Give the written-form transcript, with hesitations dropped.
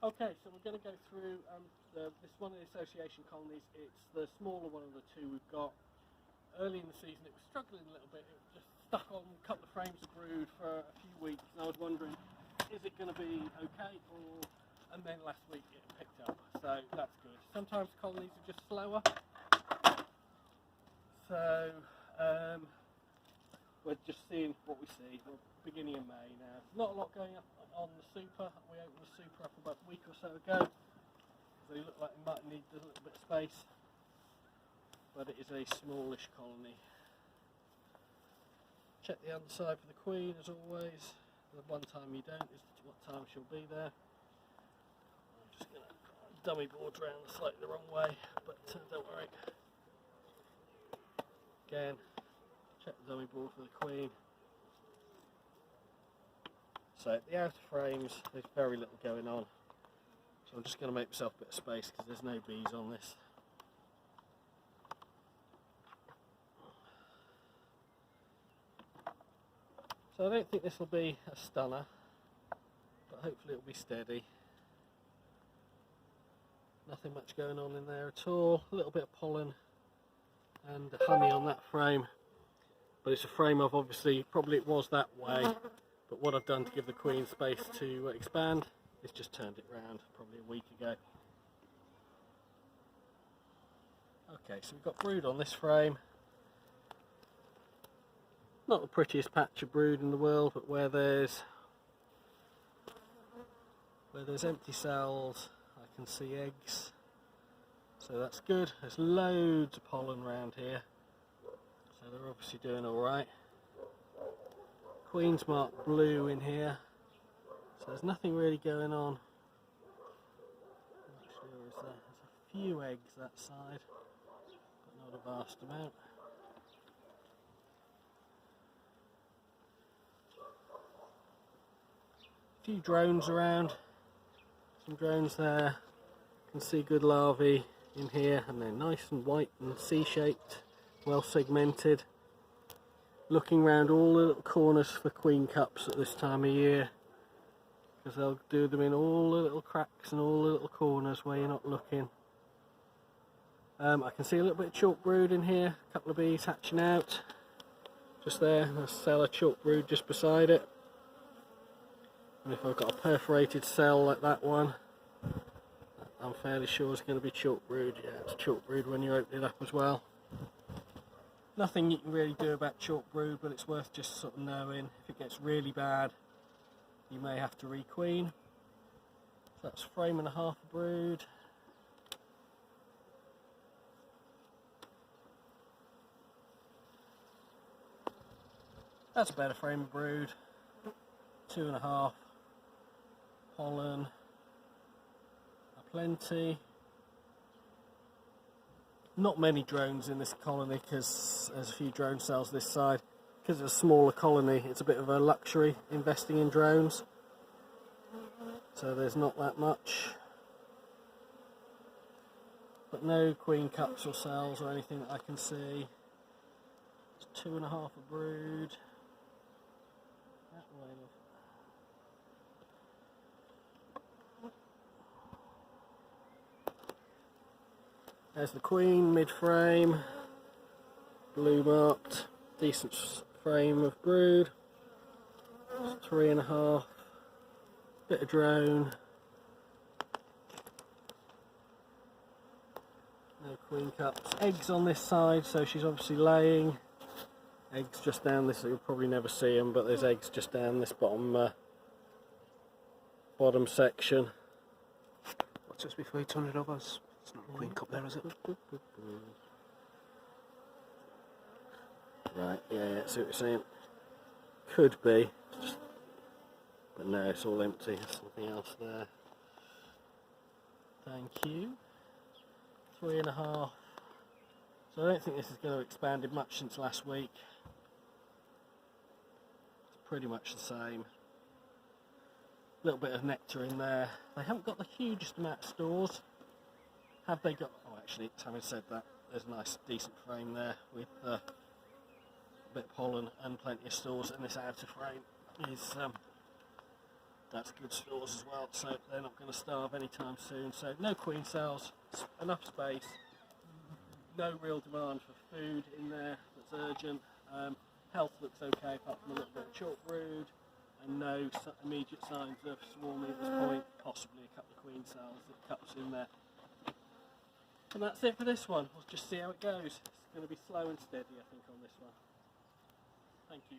Okay, so we're going to go through this one of the association colonies. It's the smaller one of the two we've got. Early in the season it was struggling a little bit. It was just stuck on a couple of frames of brood for a few weeks, and I was wondering, is it going to be okay? And then last week it picked up, so that's good. Sometimes colonies are just slower. So we're just seeing what we see. We're beginning of May now. Not a lot going up on the super. We opened the super up about a week or so ago. They look like they might need a little bit of space, but it is a smallish colony. Check the underside for the queen as always. The one time you don't is what time she'll be there. I'm just going to dummy board around slightly the wrong way, but don't worry. Again, check the dummy board for the queen. So the outer frames, there's very little going on. So I'm just going to make myself a bit of space because there's no bees on this. So I don't think this will be a stunner, but hopefully it'll be steady. Nothing much going on in there at all. A little bit of pollen and honey on that frame, but it's a frame of obviously probably it was that way, but what I've done to give the queen space to expand is just turned it round probably a week ago. Okay, so we've got brood on this frame. Not the prettiest patch of brood in the world, but where there's empty cells I can see eggs, so that's good. There's loads of pollen around here, so they're obviously doing alright. Queen's marked blue in here, so there's nothing really going on. Actually, there's a few eggs that side, but not a vast amount. A few drones around, some drones there. You can see good larvae in here, and they're nice and white and C-shaped, well segmented. Looking around all the little corners for queen cups at this time of year, because they'll do them in all the little cracks and all the little corners where you're not looking. I can see a little bit of chalk brood in here, a couple of bees hatching out just there. There's a cell of chalk brood just beside it. And if I've got a perforated cell like that one, I'm fairly sure it's going to be chalk brood. Yeah, it's chalk brood when you open it up as well. Nothing you can really do about chalk brood, but it's worth just sort of knowing. If it gets really bad, you may have to requeen. So that's a frame and a half of brood. That's a better frame of brood. 2.5. Pollen. Plenty. Not many drones in this colony because there's a few drone cells this side. Because it's a smaller colony, it's a bit of a luxury investing in drones. So there's not that much. But no queen cups or cells or anything that I can see. It's 2.5 of brood. That way, love. There's the queen mid-frame, blue marked, decent frame of brood, 3.5, bit of drone, no queen cups, eggs on this side, so she's obviously laying, eggs just down this, you'll probably never see them, but there's eggs just down this bottom section. What's just before you turn it over? It's not a queen cup there, is it? Right, yeah, see what you're saying. Could be, but no, it's all empty. There's something else there. Thank you. 3.5. So I don't think this is going to have expanded much since last week. It's pretty much the same. A little bit of nectar in there. They haven't got the hugest amount of stores. Have they got... Oh, actually, having said that, there's a nice, decent frame there with a bit of pollen and plenty of stores, and this outer frame is That's good stores as well, so they're not going to starve anytime soon. So no queen cells, enough space, no real demand for food in there that's urgent. Health looks okay apart from a little bit of chalk brood, and no immediate signs of swarming at this point, possibly a couple of queen cells that cups in there. And that's it for this one. We'll just see how it goes. It's going to be slow and steady, I think, on this one. Thank you.